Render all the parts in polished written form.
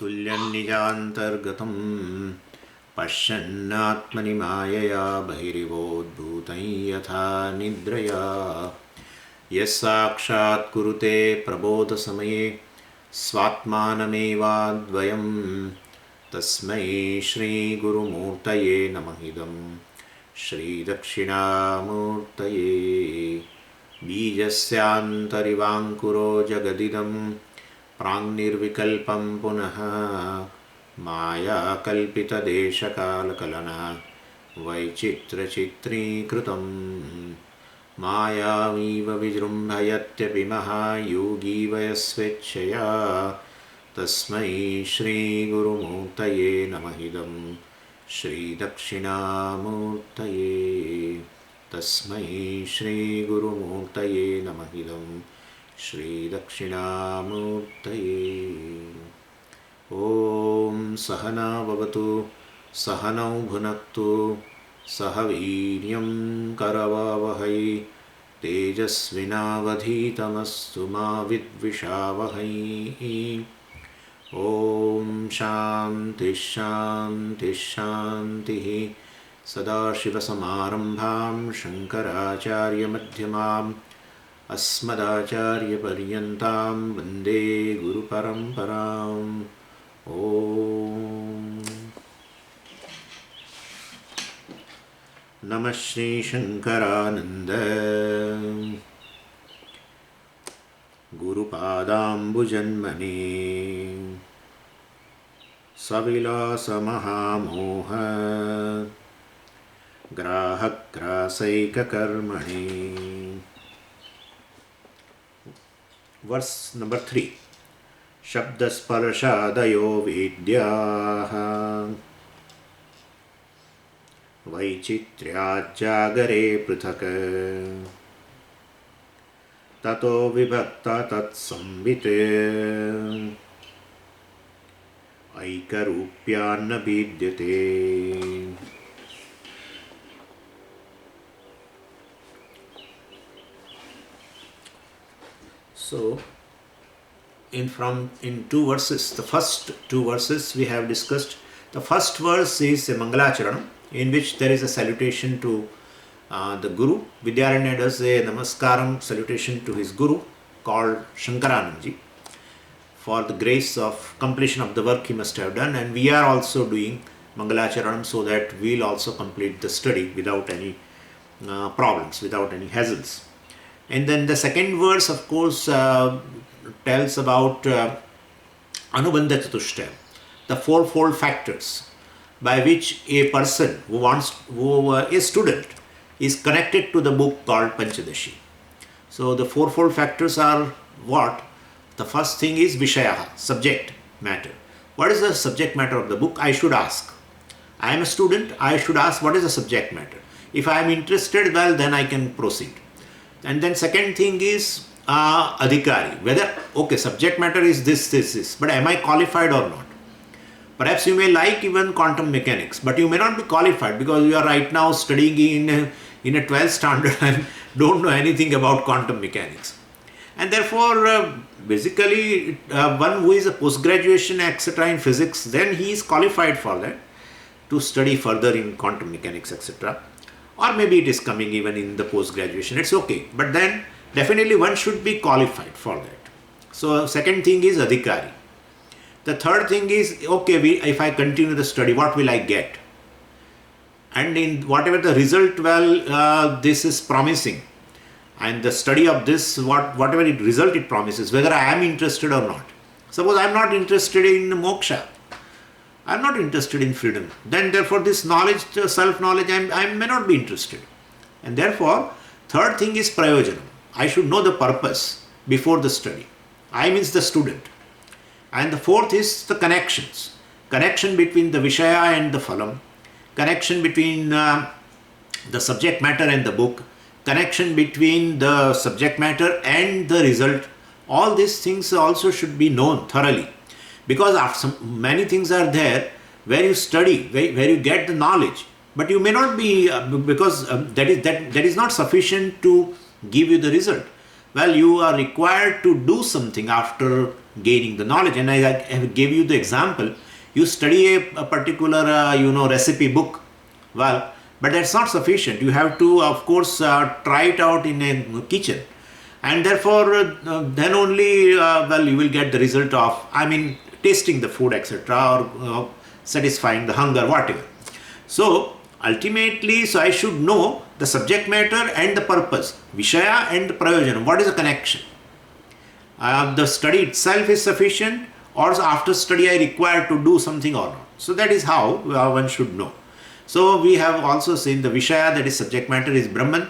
तुल्यं निजान्तर्गतं पश्यन्नात्मनि मायया बहिरिवोद्भूतं यथा निद्रया यस्साक्षात् कुरुते प्रबोधसमये स्वात्मानमेवाद्वयं तस्मै श्रीगुरुमूर्तये नमः इदं श्रीदक्षिणामूर्तये बीजस्यान्तरिवाङ्कुरो जगदिदं प्राङ्निर्विकल्पं पुनः मायाकल्पितदेशकालकलना वैचित्रचित्रीकृतं मायावीव विजृम्भयत्यपि महायोगी वयस्वेच्छया तस्मै श्रीगुरुमूर्तये नमः इदं श्रीदक्षिणामूर्तये तस्मै श्रीगुरुमूर्तये नमः इदं श्रीदक्षिणामूर्तये। ॐ सहना भवतु सहनौ भुनक्तु सह वीर्यं करवावहै तेजस्विनावधीतमस्तु मा विद्विषावहै। ॐ शान्तिः शान्तिः शान्तिः। सदाशिवसमारम्भां शङ्कराचार्यमध्यमाम् अस्मदाचार्यपर्यन्तां वन्दे गुरुपरम्पराम्। ॐ नमः श्रीशङ्करानन्द गुरुपादाम्बुजन्मने सविलासमहामोह ग्राहग्रासैककर्मणे। Verse number 3. शब्दस्पर्शादयो वेद्याः वैचित्र्याज्जागरे पृथक् ततो विभक्ता तत्संवित् ऐकरूप्यान्न भिद्यते। So, in two verses, the first two verses we have discussed. The first verse is a Mangalacharanam, in which there is a salutation to the Guru. Vidyaranya does a Namaskaram salutation to his Guru called Shankaranandji for the grace of completion of the work he must have done, and we are also doing Mangalacharanam so that we will also complete the study without any problems, without any hassles. And then the second verse, of course, tells about Anubandha Chatushtaya, the fourfold factors by which a person who a student is connected to the book called Pancadasi. So the fourfold factors are what? The first thing is Vishayaha, subject matter. What is the subject matter of the book? I should ask. I am a student, I should ask what is the subject matter. If I am interested, well, then I can proceed. And then second thing is adhikari, whether, okay, subject matter is this, but am I qualified or not? Perhaps you may like even quantum mechanics, but you may not be qualified because you are right now studying in a 12th standard and don't know anything about quantum mechanics. And therefore, basically, one who is a post-graduation, etc. in physics, then he is qualified for that, to study further in quantum mechanics, etc. Or maybe it is coming even in the post-graduation, it's okay. But then definitely one should be qualified for that. So second thing is adhikari. The third thing is, okay, if I continue the study, what will I get? And in whatever the result, well, this is promising. And the study of this, whatever result it promises, whether I am interested or not. Suppose I am not interested in moksha. I am not interested in freedom. Then therefore this knowledge, self-knowledge, I may not be interested. And therefore, third thing is prayojanam. I should know the purpose before the study. I means the student. And the fourth is the connections. Connection between the Vishaya and the Phalam. Connection between the subject matter and the book. Connection between the subject matter and the result. All these things also should be known thoroughly. Because many things are there where you study, where you get the knowledge, but you may not be, because that is not sufficient to give you the result. Well, you are required to do something after gaining the knowledge. And I gave you the example. You study a particular recipe book, well, but that's not sufficient. You have to, of course, try it out in a kitchen, and therefore then only you will get the result of, tasting the food, etc., or satisfying the hunger, whatever. So ultimately, I should know the subject matter and the purpose, Vishaya and the Prayojana. What is the connection? The study itself is sufficient, or after study I require to do something or not. So that is how one should know. So we have also seen the Vishaya, that is subject matter, is Brahman,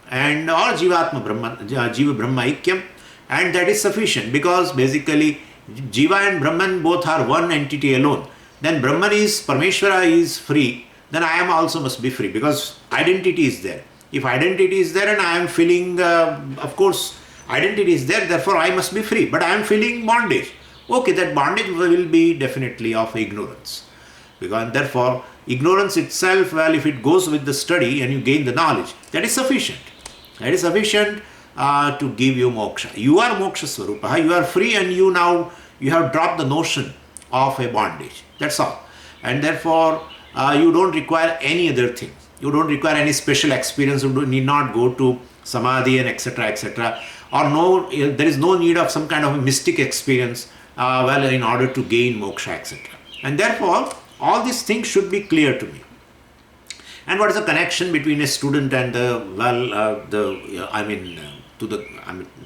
and or Jivatma Brahman, Jiva Brahma Ikyam, and that is sufficient, because basically Jiva and Brahman both are one entity alone. Then Brahman is, Parmeshwara is free, then I am also must be free, because identity is there. If identity is there and I am feeling, of course, identity is there, therefore I must be free, but I am feeling bondage. Okay, that bondage will be definitely of ignorance. Because therefore, ignorance itself, well, if it goes with the study and you gain the knowledge, that is sufficient. That is sufficient to give you moksha. You are moksha swarupa. You are free, and you have dropped the notion of a bondage. That's all. And therefore, you don't require any other thing. You don't require any special experience. You need not go to samadhi and etc. etc. Or there is no need of some kind of a mystic experience in order to gain moksha, etc. And therefore, all these things should be clear to me. And what is the connection between a student and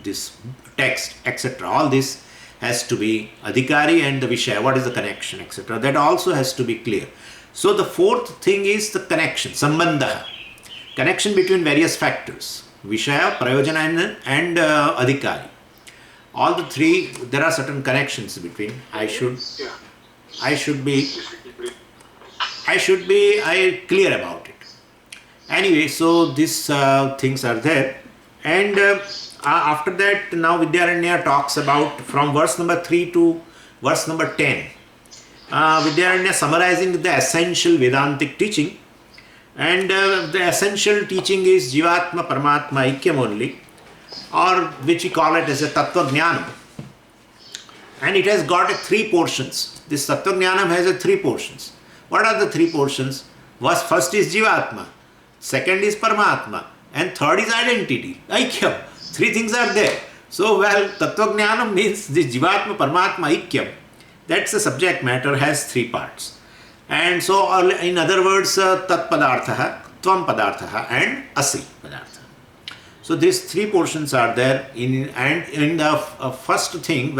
this text, etc. All this has to be adhikari and the vishaya. What is the connection, etc. That also has to be clear. So the fourth thing is the connection, sambandha, connection between various factors, vishaya, prayojana and adhikari. All the three, there are certain connections between. I should be clear about it. Anyway, so these things are there, and after that, now Vidyaranya talks about from verse number 3 to verse number 10. Vidyaranya summarizing the essential Vedantic teaching, and the essential teaching is Jivatma Paramatma Ikyam only, or which we call it as a Tattva Jnanam. And it has got three portions. This Tattva Jnanam has three portions. What are the three portions? First is Jivatma, second is Paramatma, and third is identity, Aikyam. Three things are there. So, Tattva Jnanam means the Jivatma, Paramatma, Aikyam. That's the subject matter, has three parts. And so, in other words, Tat Padartha, Tvam Padartha, and Asi Padartha. So, these three portions are there. In the first thing,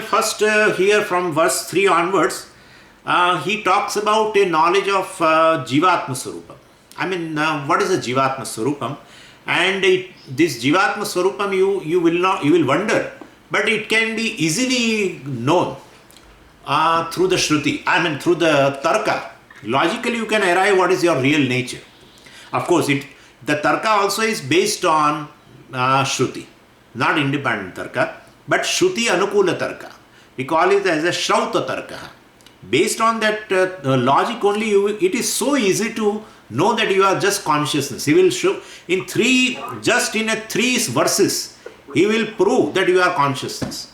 first here from verse 3 onwards, he talks about a knowledge of Jivatma Swarupam. What is a Jivatma Swarupam? And this Jivatma Swarupam, you will wonder, but it can be easily known through the Shruti, through the Tarka. Logically, you can arrive what is your real nature. Of course, the Tarka also is based on Shruti, not independent Tarka, but Shruti Anukula Tarka. We call it as a Shrauta Tarka. Based on that logic only, it is so easy to know that you are just consciousness. He will show in three verses, he will prove that you are consciousness.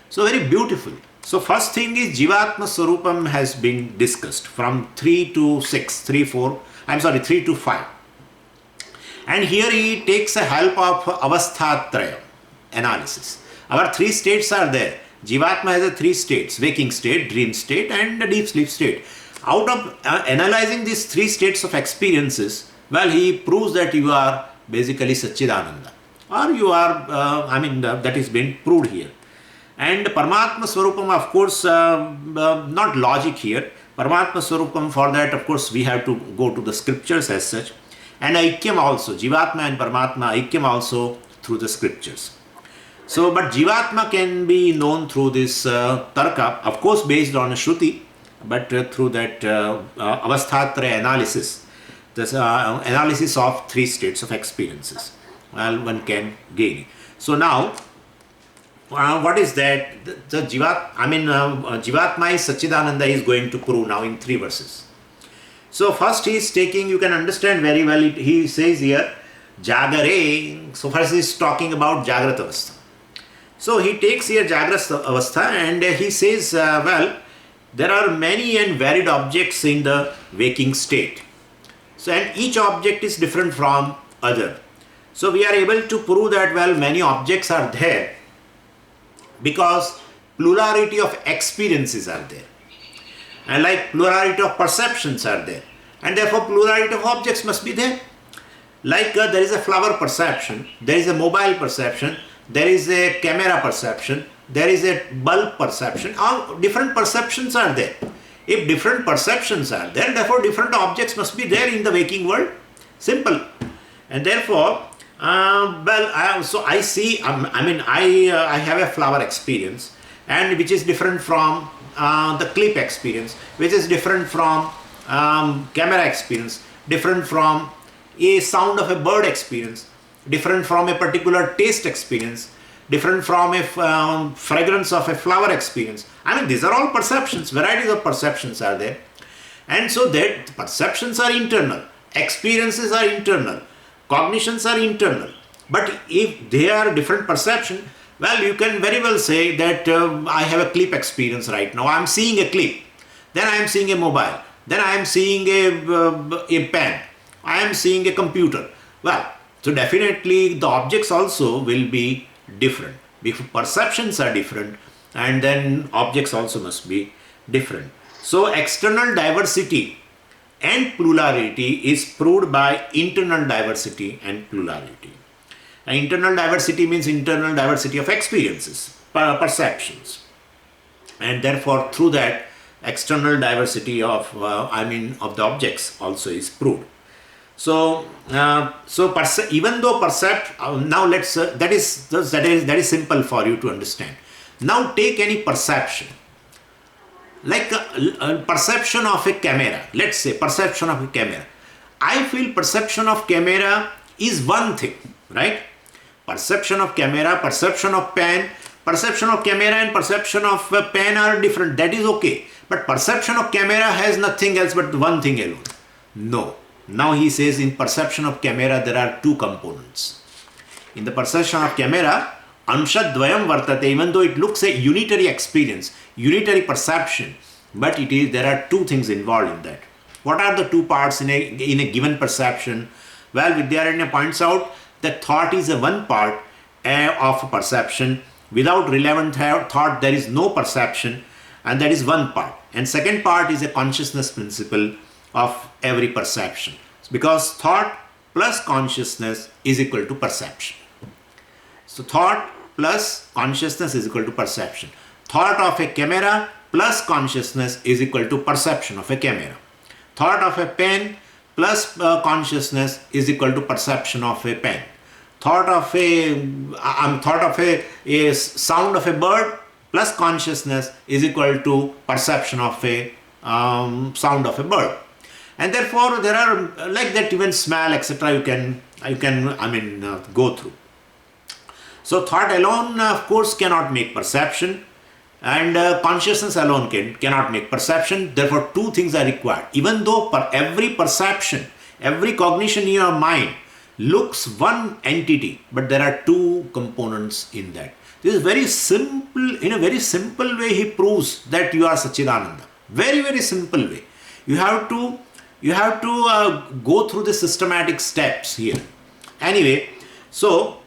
So very beautiful. So first thing is Jivatma Swarupam has been discussed from 3 to 5. And here he takes a help of Avasthatraya analysis. Our three states are there. Jivatma has three states: waking state, dream state, and deep sleep state. Out of analyzing these three states of experiences, he proves that you are basically Satchidananda, or you are, that is being proved here. And Paramatma Swarupam, of course, not logic here. Paramatma Swarupam, for that, of course, we have to go to the scriptures as such. And Aikyam also, Jivatma and Paramatma, Aikyam also through the scriptures. So, but Jivatma can be known through this Tarka, of course based on a Shruti, but through that Avasthatraya analysis, this analysis of three states of experiences, one can gain. So now, what is that? The Jivatma is Satchidananda is going to prove now in 3 verses. So first he is taking, you can understand very well, he says here, Jagare, so first he is talking about Jagrat Avastha. So he takes here Jagrat Avastha and he says, well, there are many and varied objects in the waking state. So, and each object is different from other. So we are able to prove that, well, many objects are there because plurality of experiences are there. And like plurality of perceptions are there. And therefore plurality of objects must be there. Like there is a flower perception, there is a mobile perception, there is a camera perception, there is a bulb perception. All different perceptions are there. If different perceptions are there, therefore different objects must be there in the waking world. Simple. And therefore, so I see, I have a flower experience, and which is different from the clip experience, which is different from camera experience, different from a sound of a bird experience, different from a particular taste experience, different from a fragrance of a flower experience. I mean, these are all perceptions, varieties of perceptions are there. And so that perceptions are internal, experiences are internal, cognitions are internal. But if they are different perception, well, you can very well say that I have a clip experience right now. I am seeing a clip, then I am seeing a mobile, then I am seeing a pen, I am seeing a computer. Well, so definitely the objects also will be different. If perceptions are different, and then objects also must be different. So external diversity and plurality is proved by internal diversity and plurality. And internal diversity means internal diversity of experiences, perceptions, and therefore through that external diversity of of the objects also is proved. So even though now let's that is simple for you to understand. Now take any perception, like a perception of a camera. Let's say perception of a camera. I feel perception of camera is one thing, right? Perception of camera, perception of pen, perception of camera and perception of pen are different. That is okay. But perception of camera has nothing else but one thing alone. No. Now he says in perception of camera there are two components. In the perception of camera, Amshadvayam vartate, even though it looks a unitary experience, unitary perception, but there are two things involved in that. What are the two parts in a given perception? Well, Vidyaranya points out that thought is a one part of perception. Without relevant thought, there is no perception, and that is one part. And second part is a consciousness principle of every perception, because thought plus consciousness is equal to perception. So thought plus consciousness is equal to perception. Thought of a camera plus consciousness is equal to perception of a camera. Thought of a pen plus consciousness is equal to perception of a pen. Thought of a sound of a bird plus consciousness is equal to perception of a sound of a bird. And therefore there are like that, even smell, etc. you can go through. So thought alone of course cannot make perception, and consciousness alone cannot make perception. Therefore two things are required. Even though every perception, every cognition in your mind looks one entity, but there are two components in that. This is very simple. In a very simple way he proves that you are Sachidananda. Very, very simple way. You have to go through the systematic steps here. Anyway, so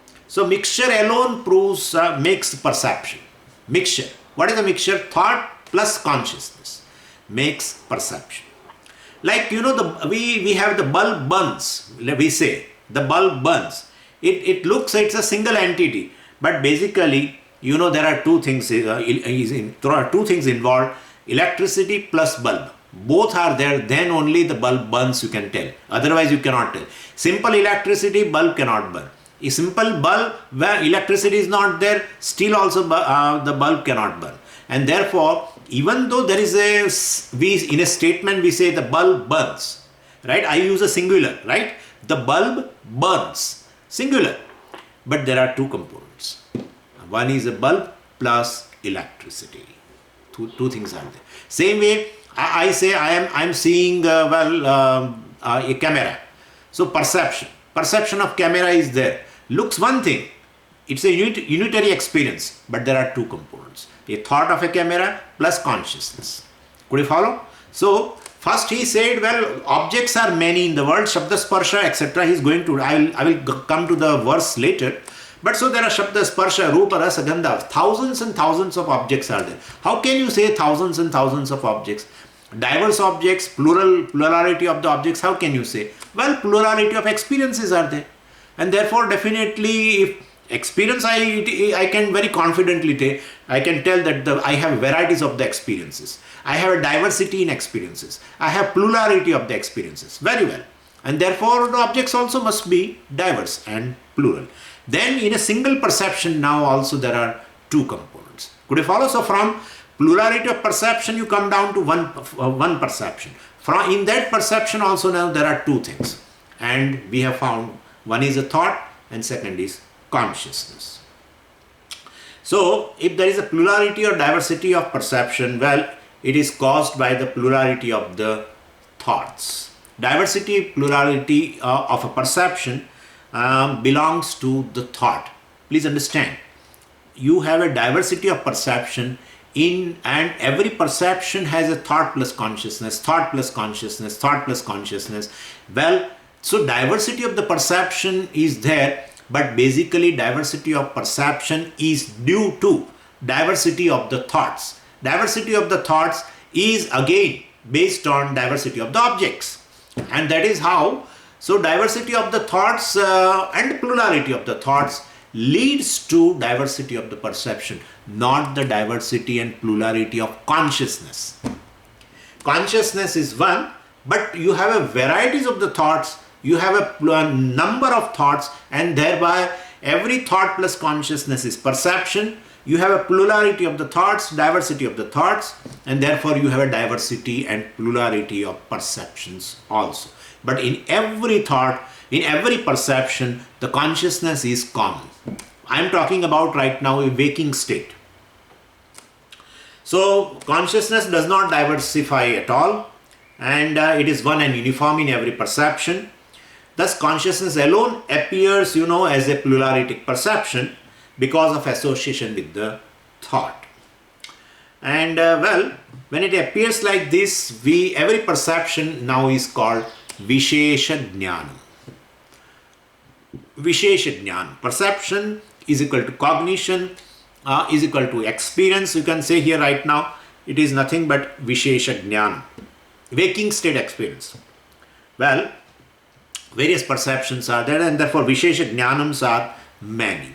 mixture alone proves makes perception. Mixture. What is the mixture? Thought plus consciousness makes perception. Like we have the bulb burns. We say the bulb burns. It looks it's a single entity, but basically there are two things. There are two things involved: electricity plus bulb. Both are there, then only the bulb burns, you can tell. Otherwise you cannot tell. Simple electricity, bulb cannot burn. A simple bulb where electricity is not there, still also the bulb cannot burn. And therefore, even though there is in a statement we say the bulb burns, right? I use a singular, right? The bulb burns, singular. But there are two components. One is a bulb plus electricity. Two things are there. Same way, I say I am seeing a camera. So perception perception of camera is there. Looks one thing. It's a unitary experience, but there are two components. A thought of a camera plus consciousness. Could you follow? So, first he said, well, objects are many in the world, Shabda, Sparsha, etc. He's going to, I will come to the verse later. But so there are Shabda, Sparsha, Rupa, Rasa, Gandha. Thousands and thousands of objects are there. How can you say thousands and thousands of objects? Diverse objects, plurality of the objects, how can you say? Well, plurality of experiences are there. And therefore, definitely, if experience, I can very confidently say, I can tell that I have varieties of the experiences. I have a diversity in experiences. I have plurality of the experiences. Very well. And therefore, the objects also must be diverse and plural. Then in a single perception now also there are two components. Could you follow? So from plurality of perception you come down to one perception. In that perception also now there are two things. And we have found one is a thought and second is consciousness. So if there is a plurality or diversity of perception, well, it is caused by the plurality of the thoughts. Diversity, plurality of a perception belongs to the thought. Please understand, you have a diversity of perception and every perception has a thought plus consciousness, thought plus consciousness, thought plus consciousness. Well, so diversity of the perception is there, but basically diversity of perception is due to diversity of the thoughts. Diversity of the thoughts is again based on diversity of the objects. And that is how, so diversity of the thoughts and plurality of the thoughts leads to diversity of the perception, not the diversity and plurality of consciousness. Consciousness is one, but you have a varieties of the thoughts, you have a number of thoughts, and thereby every thought plus consciousness is perception. You have a plurality of the thoughts, diversity of the thoughts, and therefore you have a diversity and plurality of perceptions also. But in every thought, in every perception, the consciousness is common. I am talking about right now a waking state. So consciousness does not diversify at all, and it is one and uniform in every perception. Thus consciousness alone appears, as a pluralitic perception because of association with the thought. And well, when it appears like this, every perception now is called Vishesha Jnana. Vishesha Jnana. Perception is equal to cognition, is equal to experience. You can say here right now, it is nothing but Vishesha Jnana. Waking state experience. Well, various perceptions are there, and therefore Vishesha Jnanams are many.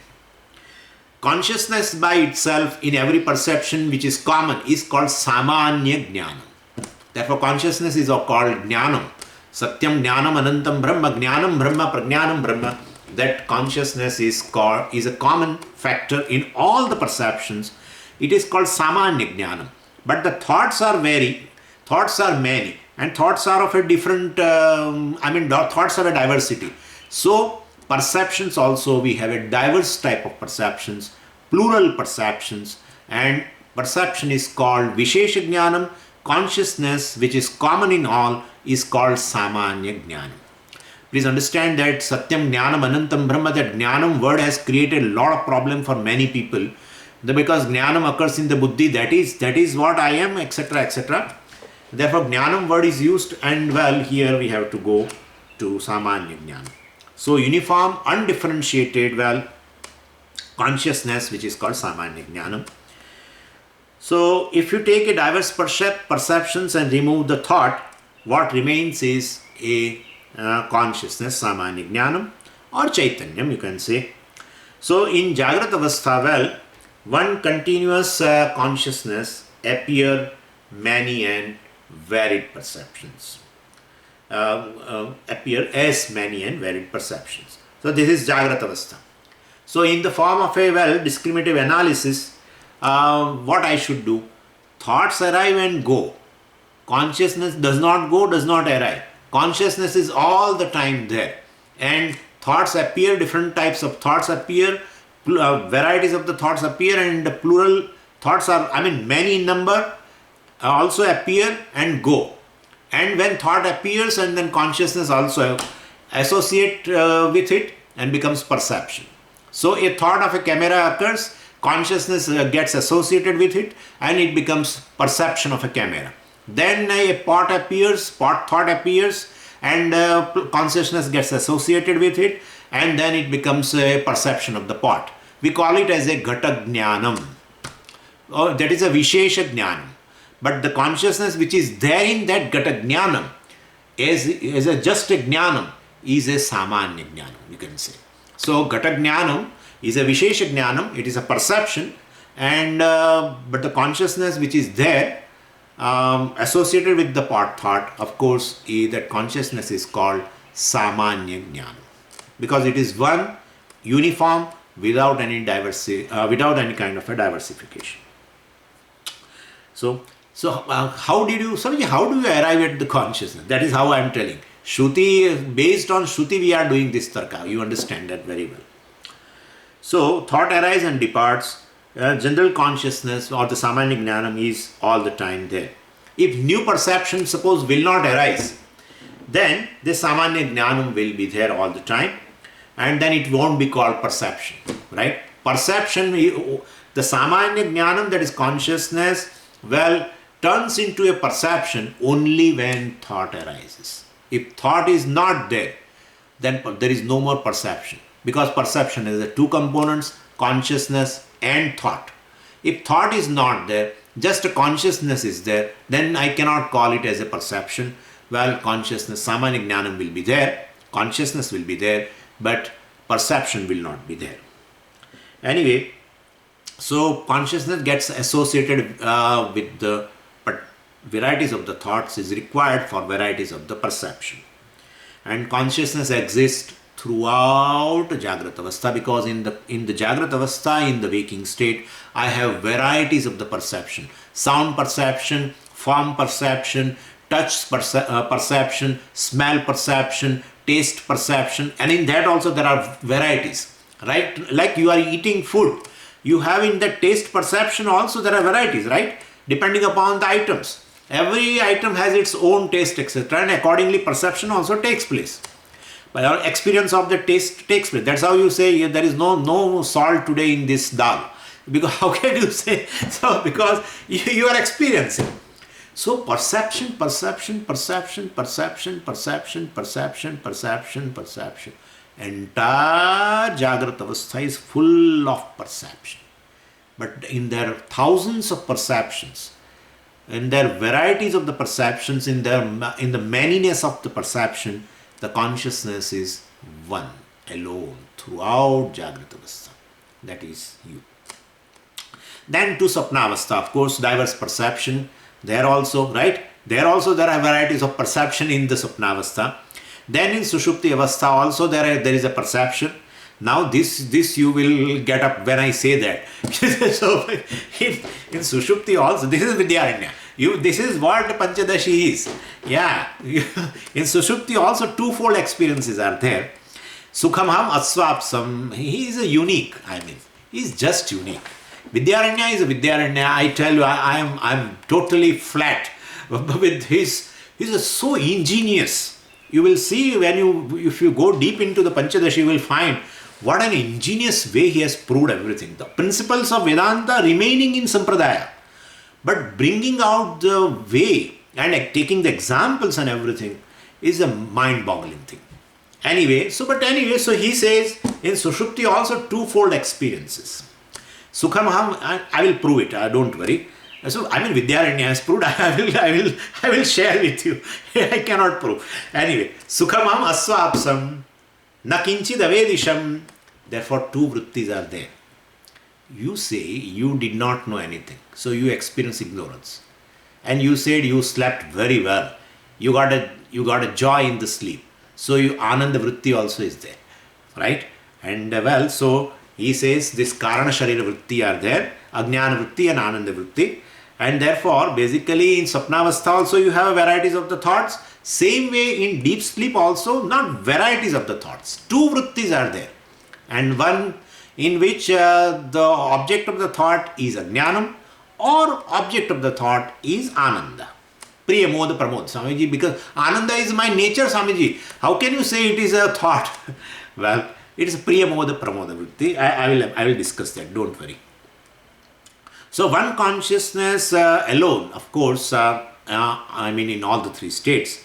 Consciousness by itself in every perception which is common is called Samanya Jnanam. Therefore consciousness is called Jnanam. Satyam Jnanam Anantam Brahma, Jnanam Brahma, Prajnanam Brahma. That consciousness is a common factor in all the perceptions. It is called Samanya Jnanam. But the thoughts are thoughts are many, and thoughts are of a different, thoughts have a diversity. So perceptions also, we have a diverse type of perceptions, plural perceptions, and perception is called Vishesha Jnanam. Consciousness, which is common in all, is called Samanya Jnanam. Please understand that Satyam Jnanam Anantam Brahma, that Jnanam word has created a lot of problem for many people. Because Jnanam occurs in the Buddhi, that is what I am, etc., etc. Therefore Jnanam word is used, and well, here we have to go to Samanya Jnanam. So uniform, undifferentiated, consciousness, which is called Samanya Jnanam. So if you take a diverse perceptions and remove the thought, what remains is a consciousness, Samanya Jnanam, or Chaitanyam, you can say. So in Jagrat Avastha, one continuous consciousness appear many and varied perceptions. Appear as many and varied perceptions. So this is Jagrat Avastha. So in the form of a discriminative analysis, what I should do? Thoughts arrive and go. Consciousness does not go, does not arrive. Consciousness is all the time there. And thoughts appear, different types of thoughts appear, varieties of the thoughts appear, and the plural thoughts are, many in number, also appear and go. And when thought appears and then consciousness also associate with it and becomes perception. So a thought of a camera occurs, consciousness gets associated with it, and it becomes perception of a camera. Then a pot thought appears, and consciousness gets associated with it, and then it becomes a perception of the pot. We call it as a ghata jnanam. Oh, that is a vishesha jnanam. But the consciousness which is there in that ghata jnanam is a just a jnanam, is a samanya jnanam, you can say. So ghata jnanam is a vishesha jnanam, it is a perception, and but the consciousness which is there associated with the pot thought, of course, that consciousness is called samanya jnanam, because it is one uniform without any without any kind of a diversification. So how do you arrive at the consciousness? That is how I am telling. Shruti, based on Shruti we are doing this tarka. You understand that very well. So thought arises and departs. General consciousness or the samanya jnanam is all the time there. If new perception, suppose, will not arise, then the samanya jnanam will be there all the time, and then it won't be called perception, right? Perception, the samanya jnanam, that is consciousness, turns into a perception only when thought arises. If thought is not there, then there is no more perception, because perception is the two components, consciousness and thought. If thought is not there, just a consciousness is there, then I cannot call it as a perception. Consciousness, samanya jnanam will be there, consciousness will be there, but perception will not be there. Anyway, so consciousness gets associated with the varieties of the thoughts is required for varieties of the perception. And consciousness exists throughout Jagrata Avastha, because in the Jagrata Avastha, in the waking state, I have varieties of the perception. Sound perception, form perception, touch perception, smell perception, taste perception, and in that also there are varieties, right? Like you are eating food, you have in the taste perception also there are varieties, right? Depending upon the items. Every item has its own taste, etc., and accordingly perception also takes place. By our experience of the taste takes place. That's how you say there is no salt today in this dal. Because how can you say so? Because you are experiencing. So perception. Entire Jagrata Avastha is full of perception. But in their thousands of perceptions, in their varieties of the perceptions, in the manyness of the perception, the consciousness is one, alone, throughout Jagrata Avastha. That is you. Then to Sapna Avastha, of course, diverse perception. There also, right? There are varieties of perception in the Sapna Avastha. Then in Sushupti Avastha also there is a perception. Now this you will get up when I say that. So in Sushupti also, this is Vidyaranya. This is what Pancadasi is. Yeah. In Sushupti also twofold experiences are there. Sukhamham Aswapsam, he is a unique, he is just unique. Vidyaranya is a Vidyaranya. I tell you, I'm totally flat with he's so ingenious. You will see if you go deep into the Panchadashi, you will find what an ingenious way he has proved everything. The principles of Vedanta remaining in Sampradaya, but bringing out the way and taking the examples and everything is a mind-boggling thing. Anyway, so he says in Sushupti also twofold experiences. Sukhamaham, I will prove it, don't worry. So, Vidyaranya has proved, I will share with you. I cannot prove. Anyway, Sukhamam Aswapsam, Nakinchid Avedisham. Therefore, two vrittis are there. You say you did not know anything. So, you experience ignorance. And you said you slept very well. You got a joy in the sleep. So, Ananda vritti also is there. Right? And so he says this Karana Sharira vritti are there. Ajnana vritti and Ananda vritti. And therefore, basically in Sapnavastha also you have varieties of the thoughts. Same way in deep sleep also, not varieties of the thoughts. Two vrittis are there. And one in which the object of the thought is Ajnanam or object of the thought is Ananda. Priya Moda Pramod. Swamiji, because Ananda is my nature, Swamiji. How can you say it is a thought? Well, it is Priya Moda Pramoda Vritti. I will discuss that, don't worry. So one consciousness alone, of course, in all the three states.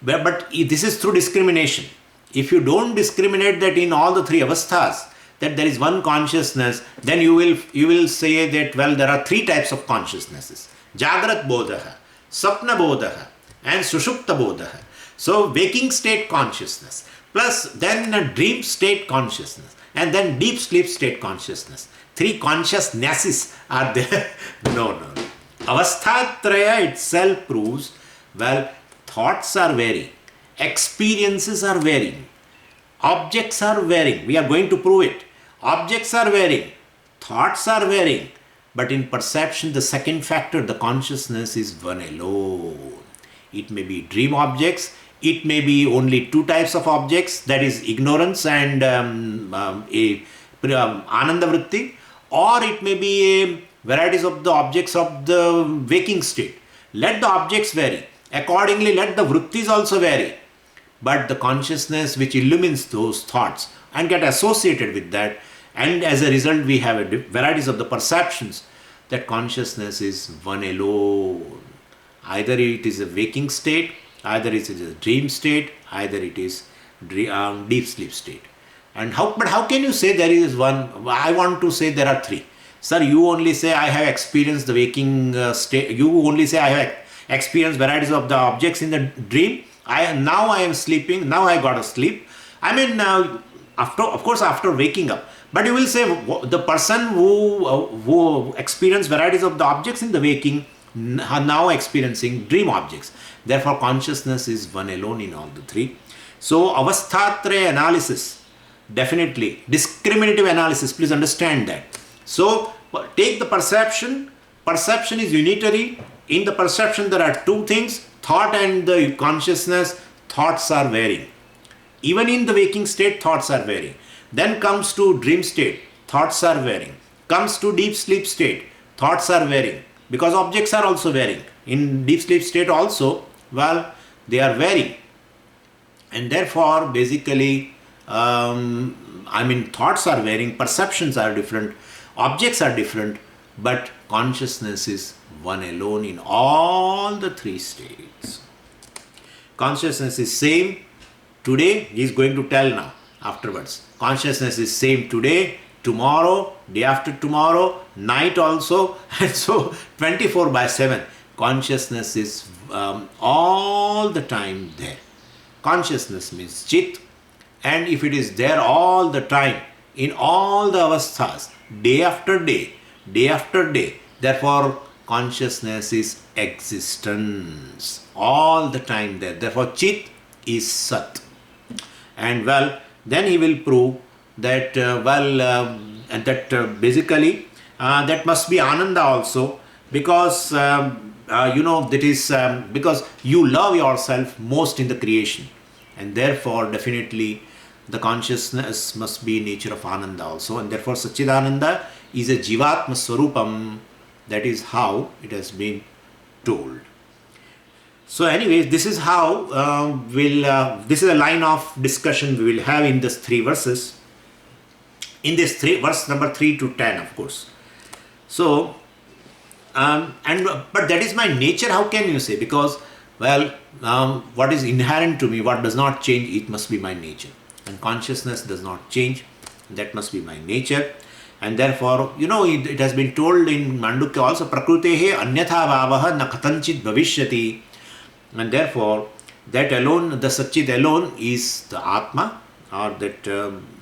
But this is through discrimination. If you don't discriminate that in all the three avasthas, that there is one consciousness, then you will say that, well, there are three types of consciousnesses. Jagrat Bodha, Sapna Bodha, and Sushupta Bodha. So waking state consciousness, plus then a dream state consciousness, and then deep sleep state consciousness. Three consciousnesses are there. No. Avasthatraya itself proves, well, thoughts are varying, experiences are varying, objects are varying. We are going to prove it. Objects are varying, thoughts are varying, but in perception, the second factor, the consciousness, is one alone. It may be dream objects, it may be only two types of objects, that is ignorance and Ananda Vritti, or it may be varieties of the objects of the waking state. Let the objects vary. Accordingly, let the vrittis also vary. But the consciousness which illumines those thoughts and get associated with that, and as a result we have varieties of the perceptions, that consciousness is one alone. Either it is a waking state, either it is a dream state, either it is deep sleep state. But how can you say there is one? I want to say there are three. Sir, you only say I have experienced the waking state. You only say I have experienced varieties of the objects in the dream. Now I am sleeping. Now I got to sleep. After waking up. But you will say the person who experienced varieties of the objects in the waking are now experiencing dream objects. Therefore, consciousness is one alone in all the three. So, avasthatraya analysis, definitely discriminative analysis. Please understand that. So, take the perception. Perception is unitary. In the perception, there are two things: thought and the consciousness. Thoughts are varying. Even in the waking state, thoughts are varying. Then comes to dream state, thoughts are varying. Comes to deep sleep state, thoughts are varying. Because objects are also varying. In deep sleep state also, well, they are varying. And therefore, basically, thoughts are varying, perceptions are different, objects are different, but consciousness is one alone in all the three states. Consciousness is same today, he is going to tell now, afterwards. Consciousness is same today, tomorrow, day after tomorrow, night also, and so 24/7. Consciousness is all the time there. Consciousness means chit, and if it is there all the time, in all the avasthas, day after day, therefore consciousness is existence, all the time there. Therefore chit is sat. And well, then he will prove that basically that must be Ananda also, because that is because you love yourself most in the creation, and therefore definitely the consciousness must be nature of Ananda also, and therefore Satchidananda is a Jivatma Swarupam. That is how it has been told. So anyways, this is how this is a line of discussion we will have in these three verses. In this verse number 3 to 10, of course. So, but that is my nature, how can you say? Because, well, what is inherent to me, what does not change, it must be my nature. And consciousness does not change, that must be my nature. And therefore, it has been told in Mandukya also, Prakrutehe anyatha vavaha na katanchit bhavishyati. And therefore, that alone, the Satchit alone is the Atma, or that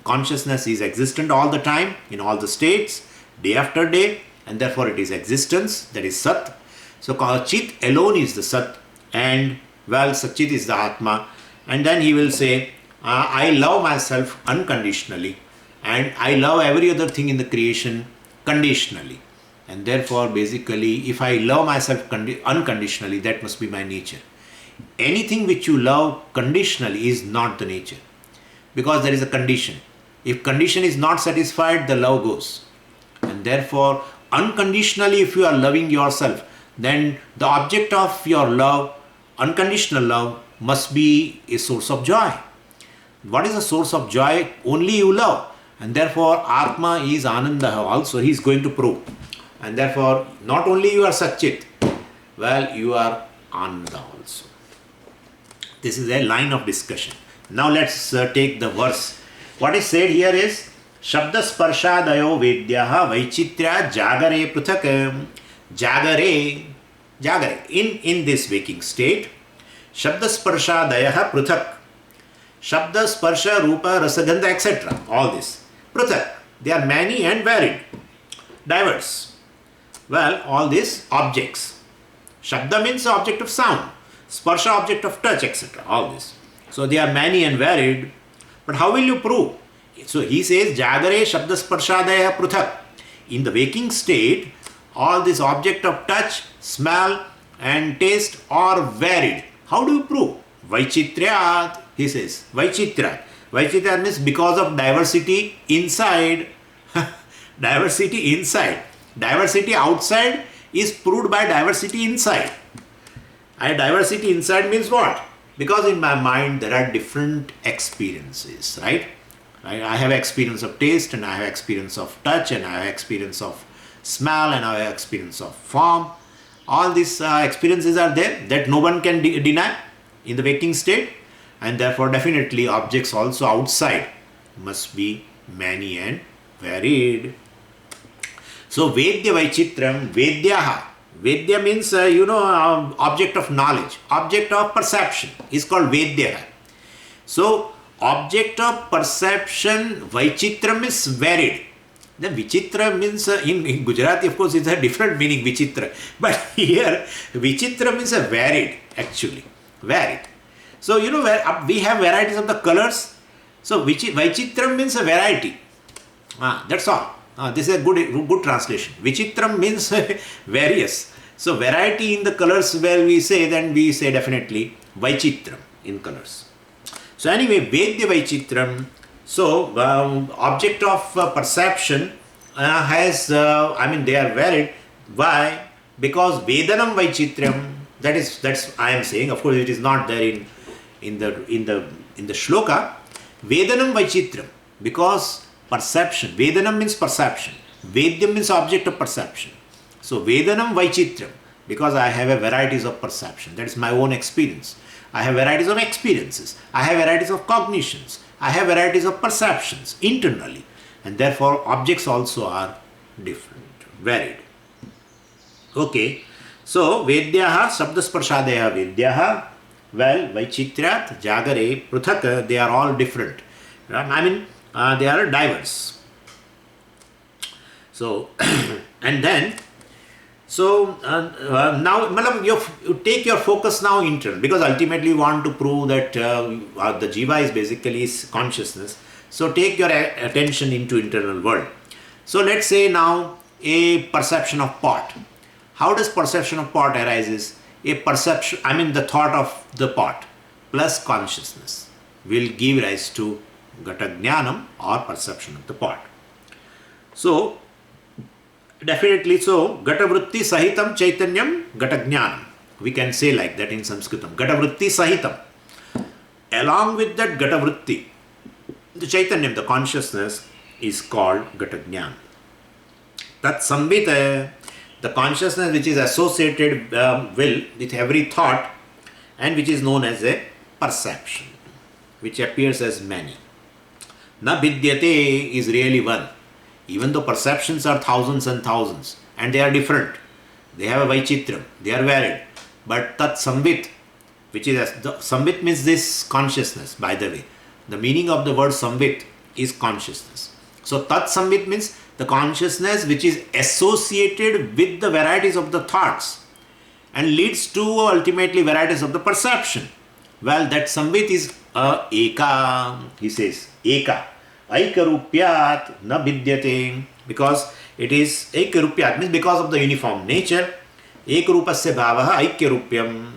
consciousness is existent all the time, in all the states, day after day, and therefore it is existence, that is Sat. So, Chit alone is the Sat, and well, Satchit is the Atma. And then he will say, I love myself unconditionally, and I love every other thing in the creation conditionally. And therefore, basically, if I love myself unconditionally, that must be my nature. Anything which you love conditionally is not the nature, because there is a condition. If condition is not satisfied, the love goes. And therefore, unconditionally, if you are loving yourself, then the object of your love unconditional love must be a source of joy. What is a source of joy? Only you love. And therefore, Atma is Ananda also, he is going to prove. And therefore, not only you are Satchit, well, you are Ananda also. This is a line of discussion. Now let's take the verse. What is said here is, Shabda Sparshadayo Vedyaha Vaichitra Jagare Pruthak. Jagare, in this waking state, Shabda Sparshadayaha Pruthak. Shabda, Sparsha, Rupa, Rasagandha, etc. All this. Pruthak. They are many and varied. Diverse. Well, all these objects. Shabda means object of sound. Sparsha, object of touch, etc. All this. So they are many and varied. But how will you prove? So he says, Jagare Shabda Sparshadaya Pruthak. In the waking state, all this object of touch, smell and taste are varied. How do you prove? Vaichitrayat, he says. Vaichitra. Vaichitra means because of diversity inside. Diversity inside. Diversity outside is proved by diversity inside. And diversity inside means what? Because in my mind there are different experiences, right? I have experience of taste, and I have experience of touch, and I have experience of smell, and I have experience of form. All these experiences are there that no one can deny in the waking state, and therefore definitely objects also outside must be many and varied. So Vedya Vaichitram, Vedyaha. Vedya means, object of knowledge, object of perception is called Vedya. So, object of perception, Vaichitram is varied. The Vichitra means, in Gujarati of course it's a different meaning, Vichitra. But here, Vichitra means a varied, actually. Varied. So, where we have varieties of the colors. So, Vaichitram means a variety. That's all. This is a good translation. Vichitram means various. So variety in the colors where we say, then we say definitely Vaichitram in colors. So anyway, Vedya Vaichitram. So object of perception has, they are varied. Why? Because Vedanam Vaichitram. That's I am saying. Of course, it is not there in the shloka. Vedanam Vaichitram, because perception. Vedanam means perception. Vedyam means object of perception. So Vedanam Vaichitram, because I have a varieties of perception. That is my own experience. I have varieties of experiences. I have varieties of cognitions. I have varieties of perceptions internally. And therefore objects also are different, varied. Okay. So Vedyaha, Sabdasparshadaya Vedyaha, well, Vaichitrat, Jagare, Pruthak, they are all different. They are diverse. So, and then, now you take your focus now internal, because ultimately you want to prove that the jiva is basically consciousness. So take your attention into internal world. So let's say now a perception of pot. How does perception of pot arises? A perception, the thought of the pot plus consciousness will give rise to Gata-jnanam or perception of the pot. So, definitely so, Gata-vritti sahitam chaitanyam Gata-jnanam. We can say like that in Sanskritam. Gata-vritti sahitam. Along with that Gata-vritti, the chaitanyam, the consciousness, is called Gata-jnanam. Tat samvita, the consciousness which is associated with every thought and which is known as a perception, which appears as many. Na vidyate is really one. Even though perceptions are thousands and thousands and they are different, they have a Vaichitram, they are varied. But Tat Samvit, which is Samvit means this consciousness, by the way. The meaning of the word Samvit is consciousness. So Tat Samvit means the consciousness which is associated with the varieties of the thoughts and leads to ultimately varieties of the perception. Well, that Samvit is Eka, he says, Eka. Aikarupyat na vidyate, because it is Aikarupyat, means because of the uniform nature. Ekarupasya bhavaha Aikyarupyam.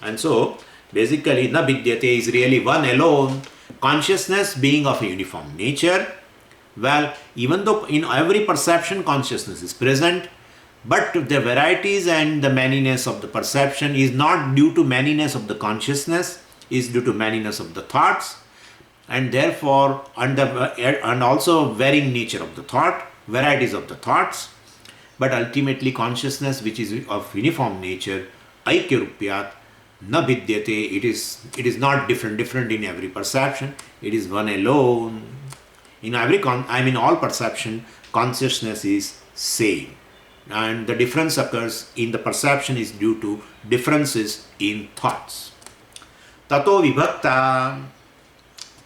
And so, basically, na vidyate is really one alone. Consciousness being of a uniform nature. Well, even though in every perception consciousness is present, But the varieties and the manyness of the perception is not due to manyness of the consciousness, is due to manyness of the thoughts, and therefore and also varying nature of the thought, varieties of the thoughts. But ultimately consciousness which is of uniform nature, aikyarupyat na vidyate, it is not different in every perception, it is one alone. In every all perception, consciousness is same, and the difference occurs in the perception is due to differences in thoughts. Tato vibhakta.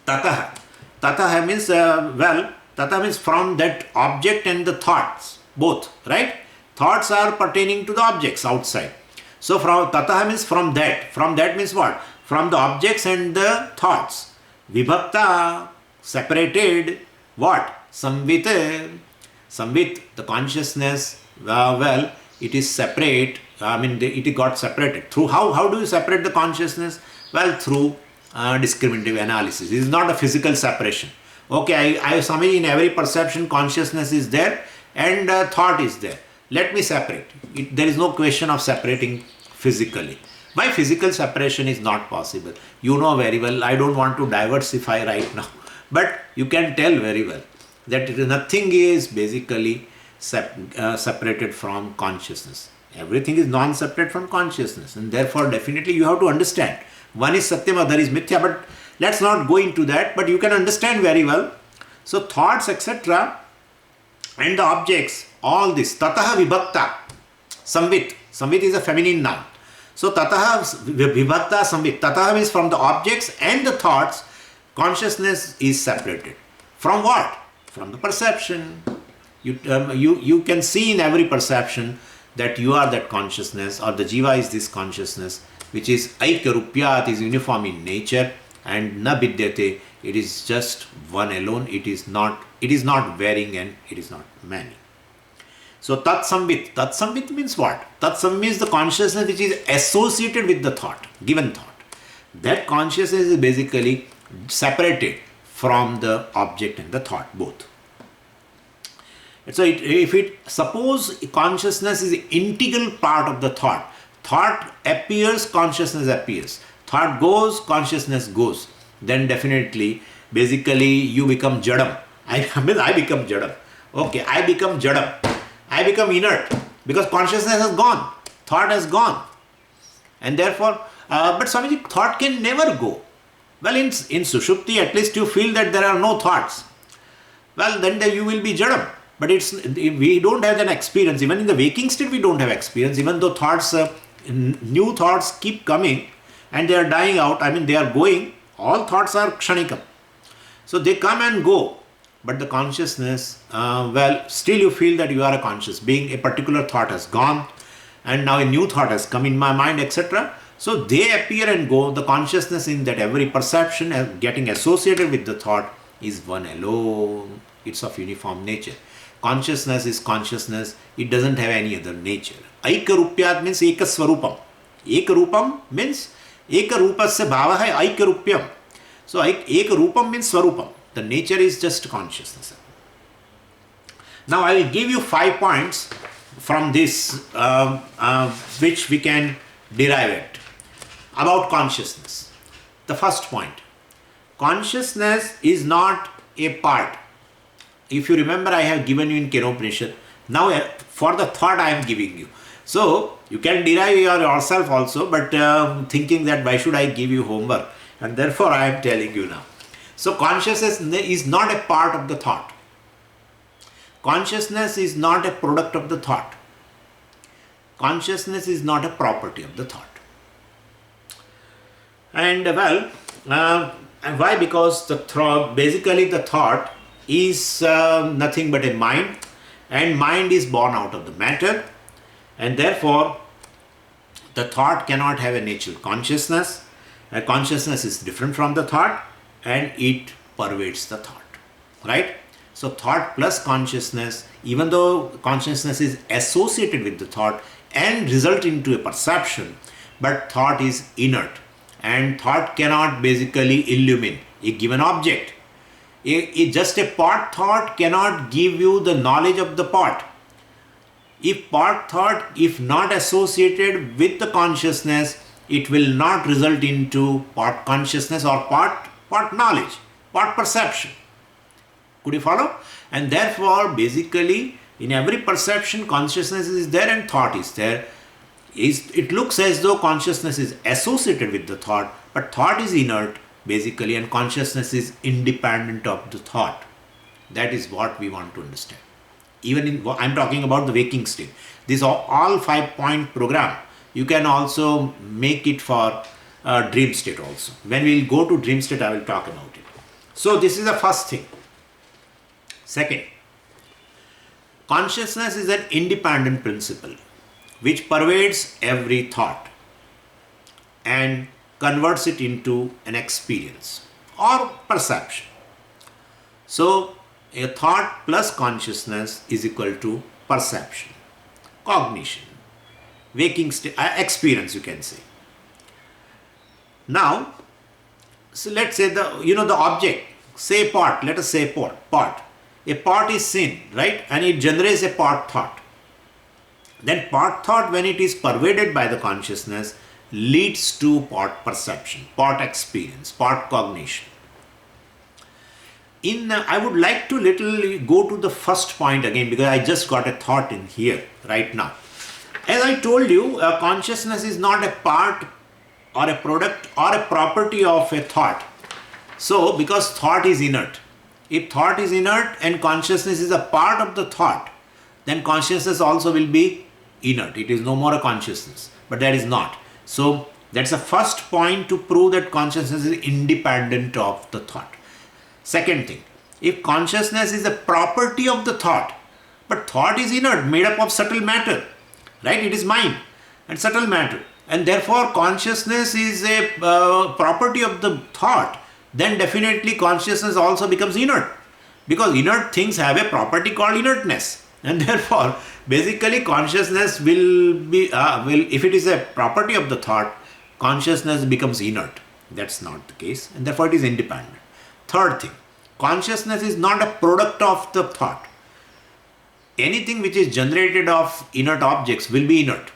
Tataha. Tataha means, tataha means from that object and the thoughts, both, right? Thoughts are pertaining to the objects outside. So from tataha means from that. From that means what? From the objects and the thoughts. Vibhakta, separated, what? Samvit. Samvit, the consciousness, it is separate. It got separated. Through how do you separate the consciousness? Well, through discriminative analysis. It is not a physical separation. Okay, I in every perception consciousness is there and thought is there. Let me separate. There is no question of separating physically. Why physical separation is not possible? You know very well. I don't want to diversify right now. But you can tell very well that nothing is basically separated from consciousness. Everything is non-separate from consciousness, and therefore definitely you have to understand. One is Satyam, other is Mithya, but let's not go into that, but you can understand very well. So thoughts, etc. and the objects, all this, tataha vibhakta, samvit. Samvit is a feminine noun. So tataha vibhakta samvit. Tataha means from the objects and the thoughts, consciousness is separated. From what? From the perception. You can see in every perception that you are that consciousness, or the jiva is this consciousness, which is aikyarupyat, is uniform in nature, and na vidyate, it is just one alone, it is not varying and it is not many. So tatsamvit. Tatsamvit means what? Tatsamvit means the consciousness which is associated with the thought, given thought. That consciousness is basically separated from the object and the thought, both. So suppose consciousness is an integral part of the thought. Thought appears, consciousness appears. Thought goes, consciousness goes. Then definitely, basically, you become jadam. I become jadam. Okay, I become jadam. I become inert because consciousness has gone. Thought has gone. And therefore, but Swamiji, thought can never go. Well, in Sushupti, at least you feel that there are no thoughts. Well, then you will be jadam. But we don't have an experience. Even in the waking state, we don't have experience. Even though thoughts, new thoughts keep coming and they are dying out. They are going. All thoughts are kshanikam. So they come and go. But the consciousness, still you feel that you are a conscious being. A particular thought has gone and now a new thought has come in my mind, etc. So they appear and go. The consciousness in that every perception getting associated with the thought is one alone. It's of uniform nature. Consciousness is consciousness. It doesn't have any other nature. Aikarupyat means ekaswarupam. Ekarupam means ekarupasya bhava hai aikarupyam. So ekarupam means swarupam. The nature is just consciousness. Now I will give you 5 points from this which we can derive it about consciousness. The first point. Consciousness is not a part. If you remember, I have given you in Kenopanishad. Now, for the thought I am giving you. So, you can derive yourself also, but thinking that why should I give you homework? And therefore, I am telling you now. So, consciousness is not a part of the thought. Consciousness is not a product of the thought. Consciousness is not a property of the thought. And why? Because basically the thought is nothing but a mind, and mind is born out of the matter, and therefore the thought cannot have a natural consciousness. A consciousness is different from the thought and it pervades the thought, right? So thought plus consciousness, even though consciousness is associated with the thought and result into a perception, but thought is inert and thought cannot basically illumine a given object. Just a pot thought cannot give you the knowledge of the pot. If part thought, if not associated with the consciousness, it will not result into part consciousness or part knowledge, part perception. Could you follow? And therefore, basically, in every perception, consciousness is there and thought is there. It looks as though consciousness is associated with the thought, but thought is inert, basically, and consciousness is independent of the thought. That is what we want to understand. Even in, I'm talking about the waking state. This all 5-point program. You can also make it for dream state also. When we will go to dream state, I will talk about it. So this is the first thing. Second, consciousness is an independent principle which pervades every thought and converts it into an experience or perception. So a thought plus consciousness is equal to perception, cognition, waking state, experience, you can say. Now, so let's say the object, say pot, let us say pot. A pot is seen, right? And it generates a pot thought. Then pot thought, when it is pervaded by the consciousness, leads to pot perception, pot experience, pot cognition. I would like to little go to the first point again, because I just got a thought in here right now. As I told you, consciousness is not a part or a product or a property of a thought. So, because thought is inert, if thought is inert and consciousness is a part of the thought, then consciousness also will be inert. It is no more a consciousness, but that is not. So, that's the first point to prove that consciousness is independent of the thought. Second thing, if consciousness is a property of the thought, but thought is inert, made up of subtle matter, right? It is mind and subtle matter, and therefore consciousness is a property of the thought, then definitely consciousness also becomes inert, because inert things have a property called inertness, and therefore basically consciousness will be if it is a property of the thought, consciousness becomes inert. That's not the case, and therefore it is independent. Third thing, consciousness is not a product of the thought. Anything which is generated of inert objects will be inert.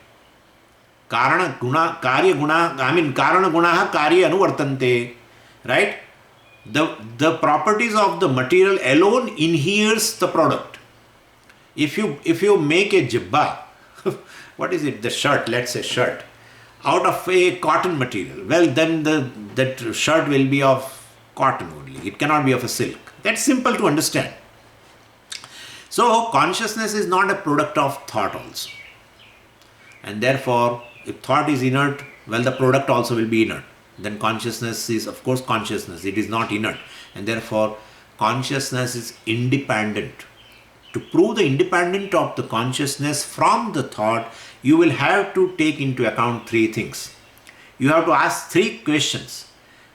Karana gunaha karya anuvartante, right? The properties of the material alone inheres the product. If you make a jibba, what is it? The shirt, let's say shirt, out of a cotton material, well then that shirt will be of cotton only. It cannot be of a silk. That's simple to understand. So consciousness is not a product of thought also. And therefore, if thought is inert, well the product also will be inert. Then consciousness is of course consciousness. It is not inert. And therefore, consciousness is independent. To prove the independence of the consciousness from the thought, you will have to take into account three things. You have to ask three questions.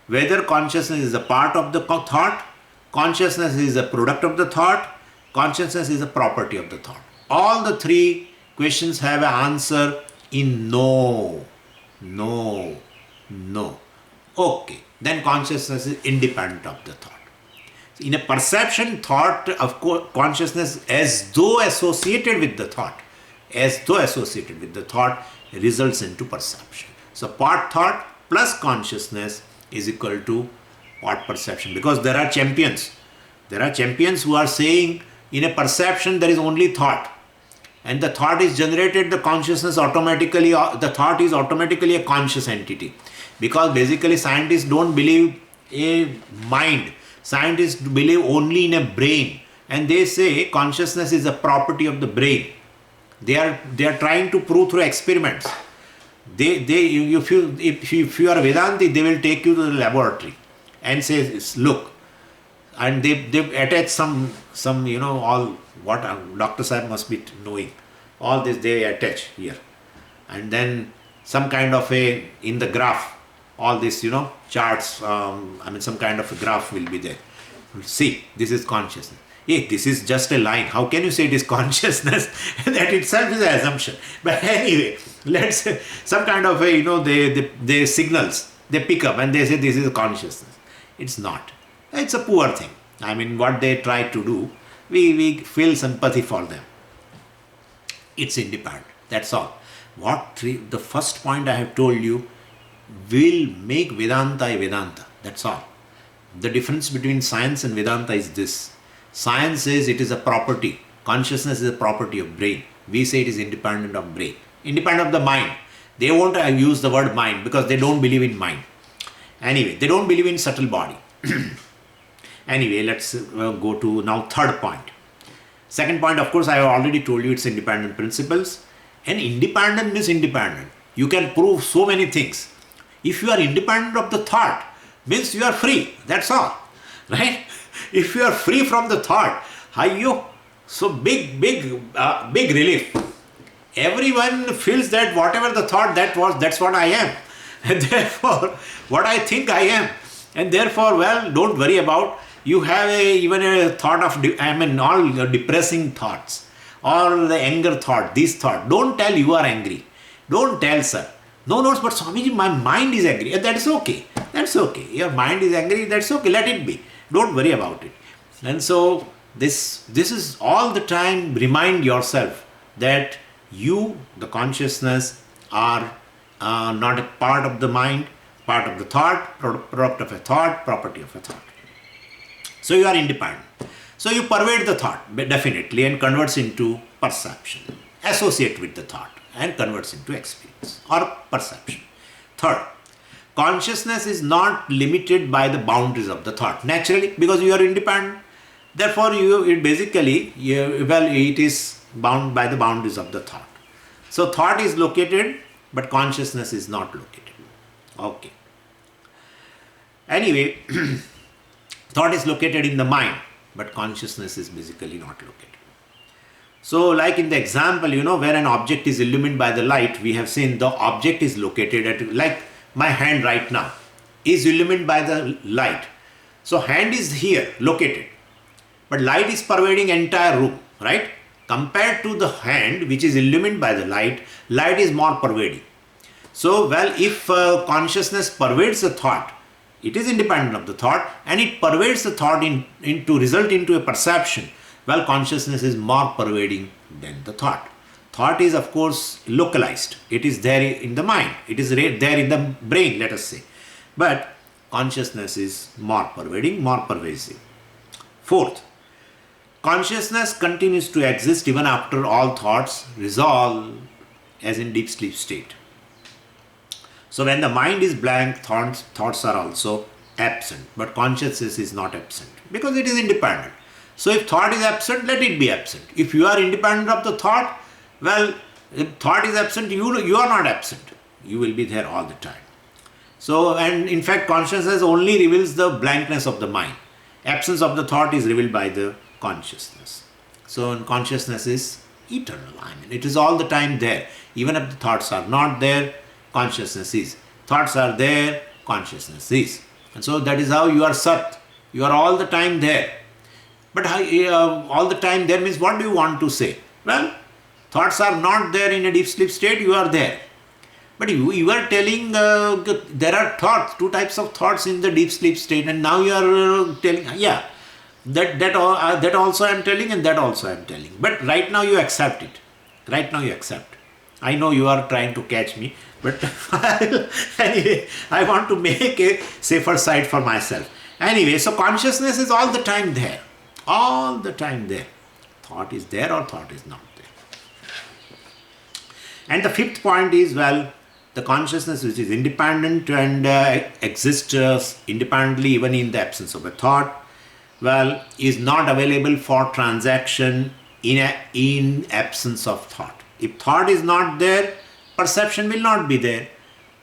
Whether consciousness is a part of the thought, consciousness is a product of the thought, consciousness is a property of the thought. All the three questions have an answer in no. Okay, then consciousness is independent of the thought. In a perception, thought, of course, consciousness as though associated with the thought, results into perception. So part thought plus consciousness is equal to part perception, because there are champions. There are champions who are saying in a perception there is only thought, and the thought is generated, the consciousness automatically, the thought is automatically a conscious entity, because basically scientists don't believe a mind. Scientists believe only in a brain, and they say consciousness is a property of the brain. They are trying to prove through experiments. If you are Vedanti, they will take you to the laboratory and say, look, and they attach some all what Dr. Sahib must be knowing. All this they attach here, and then some kind of in the graph, all this charts, some kind of a graph will be there. See, this is consciousness. Hey, this is just a line. How can you say it is consciousness? That itself is an assumption. But anyway, let's say some kind of they signals, they pick up and they say this is consciousness. It's not. It's a poor thing. What they try to do, we feel sympathy for them. It's independent. That's all. The first point I have told you will make Vedanta a Vedanta. That's all. The difference between science and Vedanta is this. Science says it is a property. Consciousness is a property of brain. We say it is independent of brain. Independent of the mind. They won't use the word mind because they don't believe in mind. Anyway, they don't believe in subtle body. Anyway, let's go to now third point. Second point, of course, I have already told you it's independent principles. And independent means independent. You can prove so many things. If you are independent of the thought, means you are free. That's all. Right? If you are free from the thought, so big relief. Everyone feels that whatever the thought that's what I am. And therefore, what I think I am. And therefore, well, don't worry about. You have even a thought of, all depressing thoughts or the anger thought, this thought. Don't tell you are angry. Don't tell, sir. No, but Swamiji, my mind is angry. That is okay. That's okay. Your mind is angry. That's okay. Let it be. Don't worry about it. And so this is all the time. Remind yourself that you, the consciousness, are not a part of the mind, part of the thought, product of a thought, property of a thought. So you are independent. So you pervade the thought definitely and converts into perception. Associate with the thought and converts into experience or perception. Third, consciousness is not limited by the boundaries of the thought. Naturally, because you are independent. Therefore, it is bound by the boundaries of the thought. So thought is located, but consciousness is not located. Okay. Anyway, thought is located in the mind, but consciousness is basically not located. So like in the example, where an object is illumined by the light, we have seen the object is located at, like my hand right now is illumined by the light. So hand is here, located, but light is pervading entire room, right? Compared to the hand which is illumined by the light is more pervading. So, well, if consciousness pervades the thought, it is independent of the thought and it pervades the thought to result into a perception. Well, consciousness is more pervading than the thought. Thought is, of course, localized. It is there in the mind. It is there in the brain, let us say. But consciousness is more pervading, more pervasive. Fourth, consciousness continues to exist even after all thoughts resolve as in deep sleep state. So when the mind is blank, thoughts are also absent. But consciousness is not absent because it is independent. So if thought is absent, let it be absent. If you are independent of the thought, well, if thought is absent, you are not absent. You will be there all the time. So, and in fact, consciousness only reveals the blankness of the mind. Absence of the thought is revealed by the consciousness. So consciousness is eternal. It is all the time there. Even if the thoughts are not there, consciousness is. Thoughts are there, consciousness is. And so that is how you are Sat. You are all the time there. But all the time there means what do you want to say? Well, thoughts are not there in a deep sleep state, you are there. But you are telling there are thoughts, two types of thoughts in the deep sleep state, and now you are telling, yeah, that also I am telling and that also I am telling. But right now you accept it. Right now you accept. I know you are trying to catch me, but anyway, I want to make a safer side for myself. Anyway, so consciousness is all the time there. All the time there. Thought is there or thought is not there. And the fifth point is, well, the consciousness which is independent and exists independently even in the absence of a thought, well, is not available for transaction in absence of thought. If thought is not there, perception will not be there.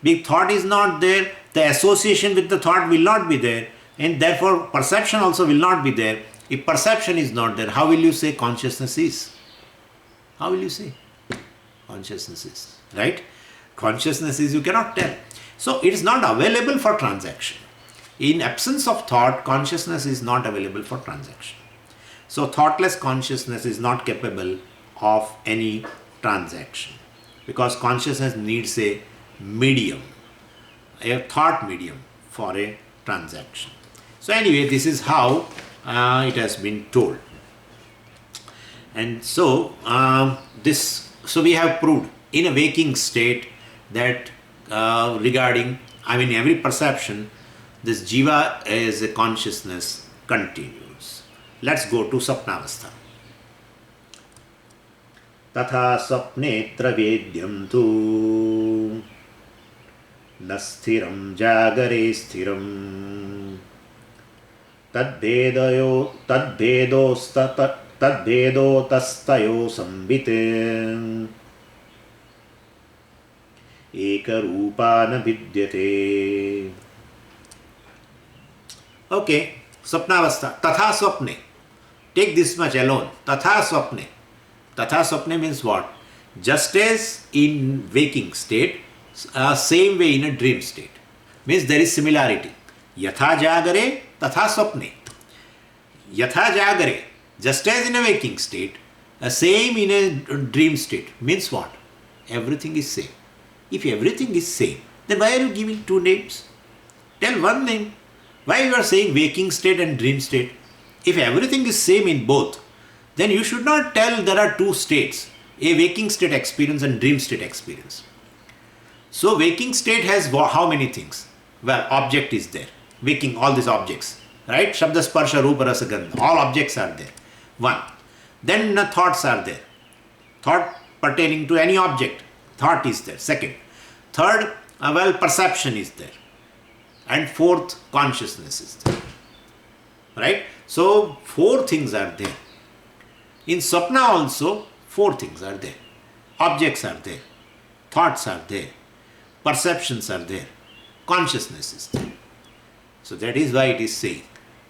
If thought is not there, the association with the thought will not be there, and therefore perception also will not be there. If perception is not there, how will you say consciousness is? How will you say consciousness is? Right? Consciousness is, you cannot tell. So it is not available for transaction. In absence of thought, consciousness is not available for transaction. So thoughtless consciousness is not capable of any transaction because consciousness needs a medium, a thought medium for a transaction. So anyway, this is how it has been told. And so this So we have proved in a waking state that regarding, every perception, this jiva as a consciousness continues. Let's go to Sapnavastha. Tatha sapnetra vedyam tu नस्थिरं जागरे स्थिरं तद्भेदोतस्तयो संविते एकरूपा न विद्यते. Okay, स्वप्नावस्था. तथा स्वप्ने. Take this much alone. Tatha swapne. Tatha swapne means what? Just as in waking state, same way in a dream state. Means there is similarity. Yatha jagare, tatha swapne. Yatha jagare, just as in a waking state, same in a dream state. Means what? Everything is same. If everything is same, then why are you giving two names? Tell one name. Why you are saying waking state and dream state? If everything is same in both, then you should not tell there are two states, a waking state experience and dream state experience. So waking state has how many things? Well, object is there. Waking, all these objects, right? Shabda, sparsha, rupa, rasa, gandha. All objects are there. One. Then thoughts are there. Thought pertaining to any object. Thought is there. Second. Third, perception is there. And fourth, consciousness is there. Right? So, four things are there. In Sapna also, four things are there. Objects are there. Thoughts are there. Perceptions are there. Consciousness is there. So that is why it is saying.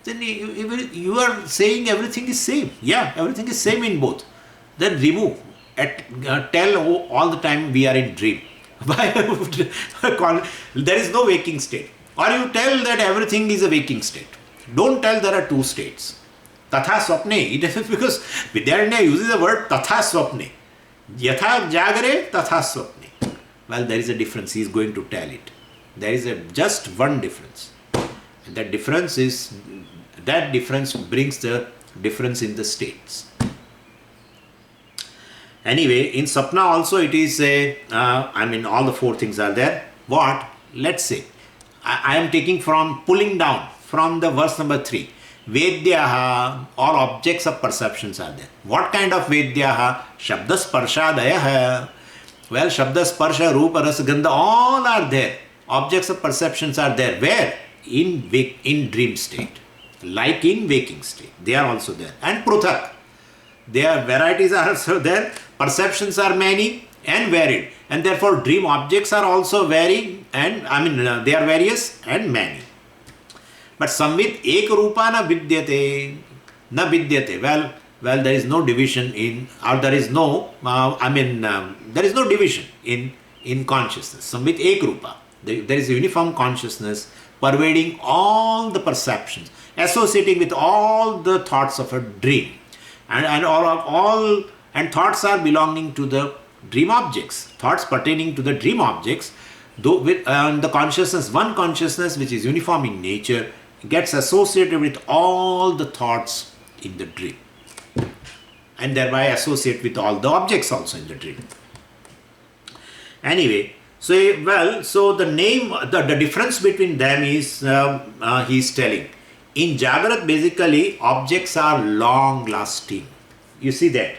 Then you are saying everything is same. Yeah, everything is same in both. Then remove. Tell all the time we are in dream. There is no waking state. Or you tell that everything is a waking state. Don't tell there are two states. Tatha swapne. It is because Vidyaranya uses the word tatha swapne. Yatha jagare tatha swapne. Well, there is a difference. He is going to tell it. There is just one difference. And that difference brings the difference in the states. Anyway, in Sapna also it is all the four things are there. What? Let's say, I am taking pulling down from the verse number 3. Vedyaha, all objects of perceptions are there. What kind of Vedyaha? Shabda sparshadayaha. Well, Shabda, Sparsha, Rupa, Rasa, Gandha, all are there. Objects of perceptions are there. Where? In dream state. Like in waking state. They are also there. And Pruthak. Their varieties are also there. Perceptions are many and varied. And therefore, dream objects are also varying and, they are various and many. But Samvit Ek Rupa na vidyate. Na vidyate. Well, there is no division in, or there is no, there is no division in consciousness. Samvit Ek Rupa. There is a uniform consciousness pervading all the perceptions, associating with all the thoughts of a dream. And thoughts are belonging to the dream objects. Thoughts pertaining to the dream objects, though with the consciousness, one consciousness which is uniform in nature, gets associated with all the thoughts in the dream. And thereby associate with all the objects also in the dream. Anyway, so the name, the difference between them is, he is telling. In Jagarat, basically, objects are long lasting. You see that.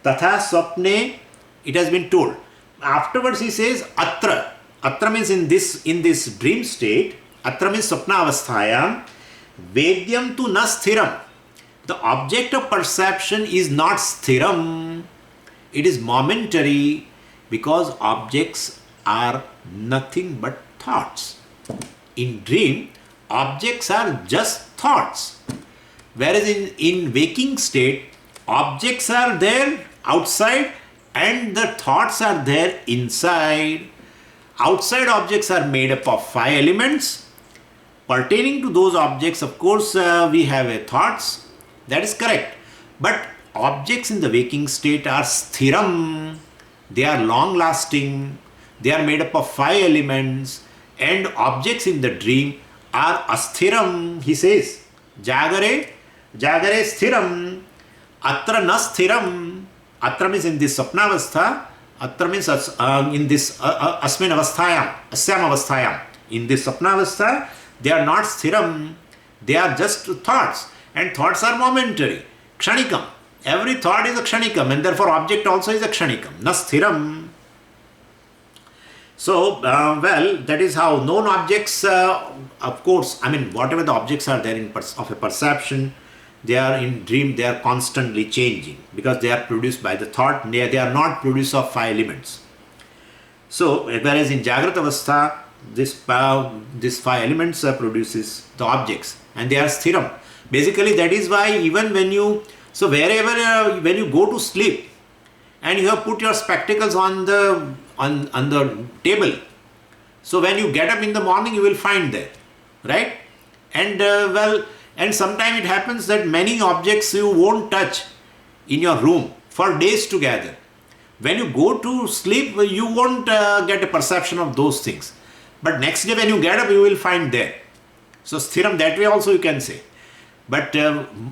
Tatha swapne, it has been told. Afterwards he says, atra. Atra means in this dream state, atra means swapna avasthayam, vedyam tu na sthiram. The object of perception is not sthiram. It is momentary, because objects are nothing but thoughts. In dream, objects are just thoughts. Whereas in waking state, objects are there outside and the thoughts are there inside. Outside objects are made up of 5 elements. Pertaining to those objects, of course, we have a thoughts. That is correct. But objects in the waking state are sthiram. They are long lasting. They are made up of 5 elements. And objects in the dream are asthiram. He says, Jagare sthiram. Atra na sthiram. Atra means in this sapnavastha, Atra means in this asmin avasthayam, asyam avasthayam. In this sapna avastha, they are not sthiram, they are just thoughts. And thoughts are momentary, kshanikam. Every thought is a kshanikam, and therefore object also is a kshanikam, na sthiram. So, well, that is how known objects, of course, I mean, whatever the objects are there of a perception, they are in dream, they are constantly changing because they are produced by the thought, they are not produced of five elements. So, whereas in Jagrata Avastha, this five elements produces the objects and they are sthiram. Basically, that is why even when you, so wherever, when you go to sleep and you have put your spectacles on the table, so when you get up in the morning, you will find there, right? And well, and sometimes it happens that many objects you won't touch in your room for days together. When you go to sleep, you won't get a perception of those things. But next day when you get up, you will find there. So sthiram, that way also you can say. But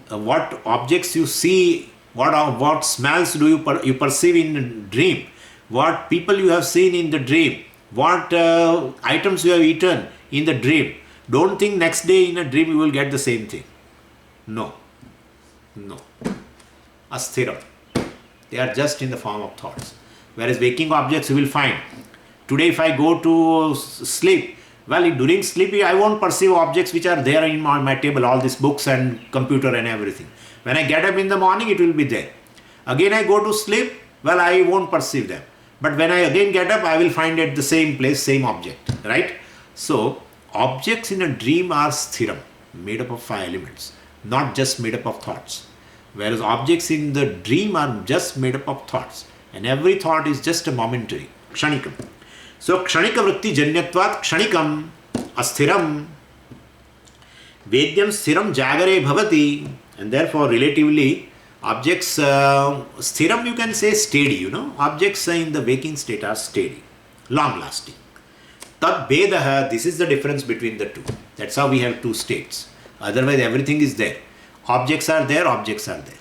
what objects you see, what smells do you perceive in a dream, what people you have seen in the dream, what items you have eaten in the dream, don't think next day in a dream you will get the same thing. No. Asthiram. They are just in the form of thoughts. Whereas waking objects you will find. Today if I go to sleep, well, during sleep I won't perceive objects which are there in my table, all these books and computer and everything. When I get up in the morning, it will be there. Again I go to sleep, well, I won't perceive them. But when I again get up, I will find at the same place, same object, right? So, objects in a dream are sthiram, made up of five elements, not just made up of thoughts. Whereas objects in the dream are just made up of thoughts. And every thought is just a momentary, kshanikam. So, kshanika vritti janyatvat kshanikam asthiram vedyam sthiram jagare bhavati. And therefore, relatively, objects, sthiram you can say steady, objects in the waking state are steady, long lasting. Tad bedaha, this is the difference between the two. That's how we have two states. Otherwise, everything is there. Objects are there, objects are there.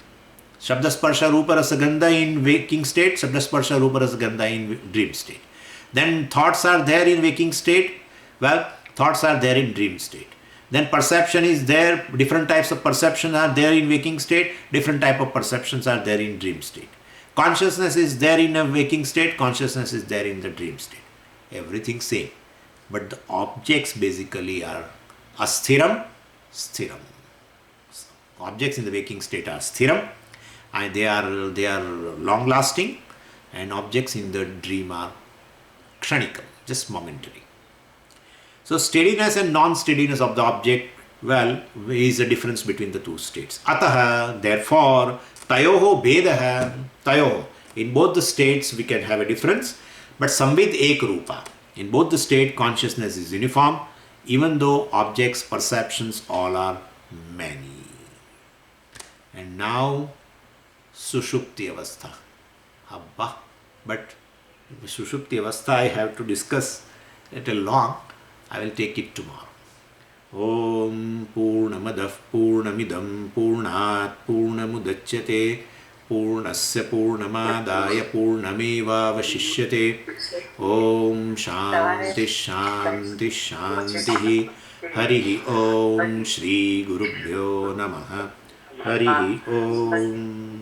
Shabda sparsha rupa rasa gandha in waking state, Shabda sparsha rupa rasa gandha in dream state. Then thoughts are there in waking state, well, thoughts are there in dream state. Then perception is there, different types of perception are there in waking state, different type of perceptions are there in dream state. Consciousness is there in a waking state, consciousness is there in the dream state. Everything same. But the objects basically are asthiram, sthiram. Objects in the waking state are sthiram and they are long lasting, and objects in the dream are kshanikam, just momentary. So steadiness and non-steadiness of the object, well, is the difference between the two states. Ataha, therefore, tayoho bedaha, tayoho. In both the states we can have a difference, but samvid ek rupa. In both the state, consciousness is uniform, even though objects, perceptions, all are many. And now, sushupti avastha. Abba. But sushupti avastha I have to discuss it long. I will take it tomorrow. Om Purnamadah Purnamidam Purnat Purnamudachyate Purnasya Purnamadaya Purnameva Vashishyate. Om Shanti Shanti Shanti Harihi Om Shri Gurubhyo Namaha Harihi Om.